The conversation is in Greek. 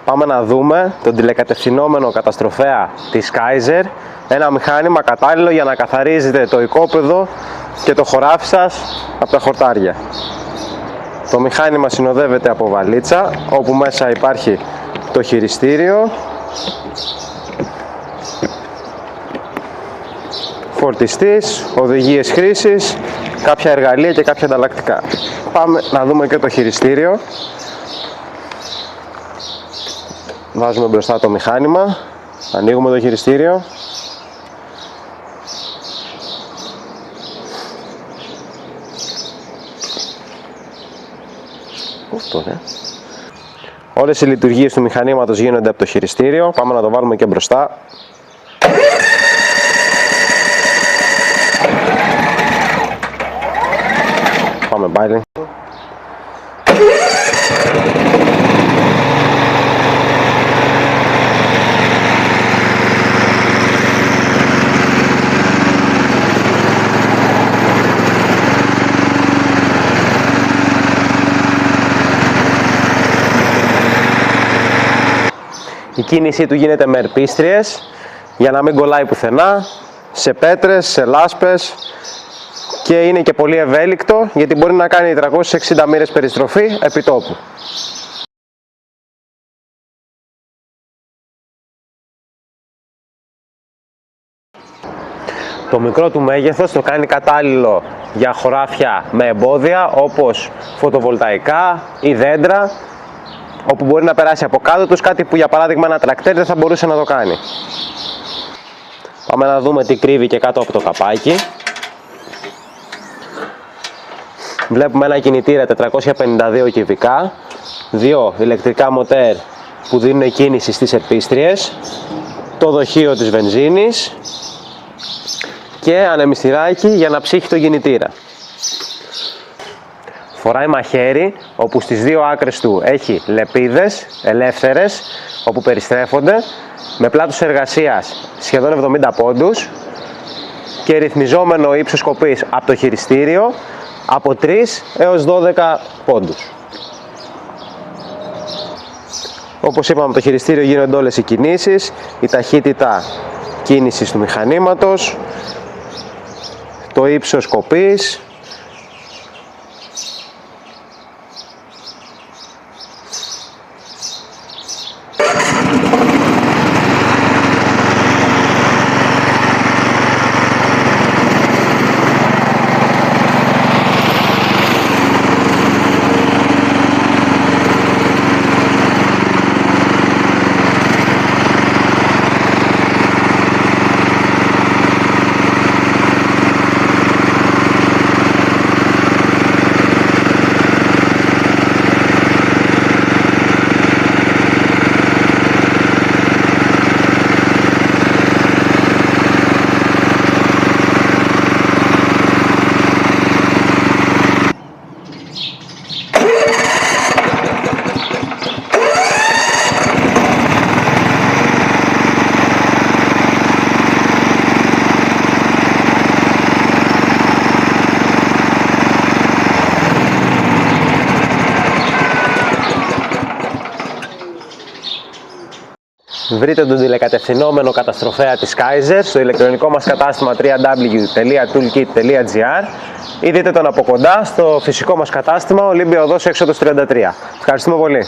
Πάμε να δούμε τον τηλεκατευθυνόμενο καταστροφέα της Kaiser, ένα μηχάνημα κατάλληλο για να καθαρίζετε το οικόπεδο και το χωράφι σας από τα χορτάρια. Το μηχάνημα συνοδεύεται από βαλίτσα, όπου μέσα υπάρχει το χειριστήριο, φορτιστής, οδηγίες χρήσης, κάποια εργαλεία και κάποια ανταλλακτικά. Πάμε να δούμε και το χειριστήριο. Βάζουμε μπροστά το μηχάνημα, ανοίγουμε το χειριστήριο. Όλες οι λειτουργίες του μηχανήματος γίνονται από το χειριστήριο. Πάμε να το βάλουμε και μπροστά. Πάμε πάλι. Η κίνησή του γίνεται με ερπίστριες για να μην κολλάει πουθενά, σε πέτρες, σε λάσπες, και είναι και πολύ ευέλικτο γιατί μπορεί να κάνει 360 μοίρες περιστροφή επί τόπου. Το μικρό του μέγεθος το κάνει κατάλληλο για χωράφια με εμπόδια όπως φωτοβολταϊκά ή δέντρα, όπου μπορεί να περάσει από κάτω τους κάτι που για παράδειγμα ένα τρακτέρ δεν θα μπορούσε να το κάνει. Πάμε να δούμε τι κρύβει και κάτω από το καπάκι. Βλέπουμε ένα κινητήρα 452 κυβικά, δύο ηλεκτρικά μοτέρ που δίνουν κίνηση στις ερπίστριες, το δοχείο της βενζίνης και ανεμιστηράκι για να ψύχει το κινητήρα. Φοράει μαχαίρι, όπου στις δύο άκρες του έχει λεπίδες ελεύθερες, όπου περιστρέφονται, με πλάτος εργασίας σχεδόν 70 πόντους και ρυθμιζόμενο ύψος κοπής από το χειριστήριο από 3 έως 12 πόντους. Όπως είπαμε, το χειριστήριο γίνονται όλες οι κινήσεις, η ταχύτητα κίνησης του μηχανήματος, το ύψος κοπής, βρείτε τον τηλεκατευθυνόμενο καταστροφέα της Kaiser στο ηλεκτρονικό μας κατάστημα www.toolkit.gr ή δείτε τον από κοντά στο φυσικό μας κατάστημα Ολύμπια Οδός Έξοδος 33. Ευχαριστούμε πολύ.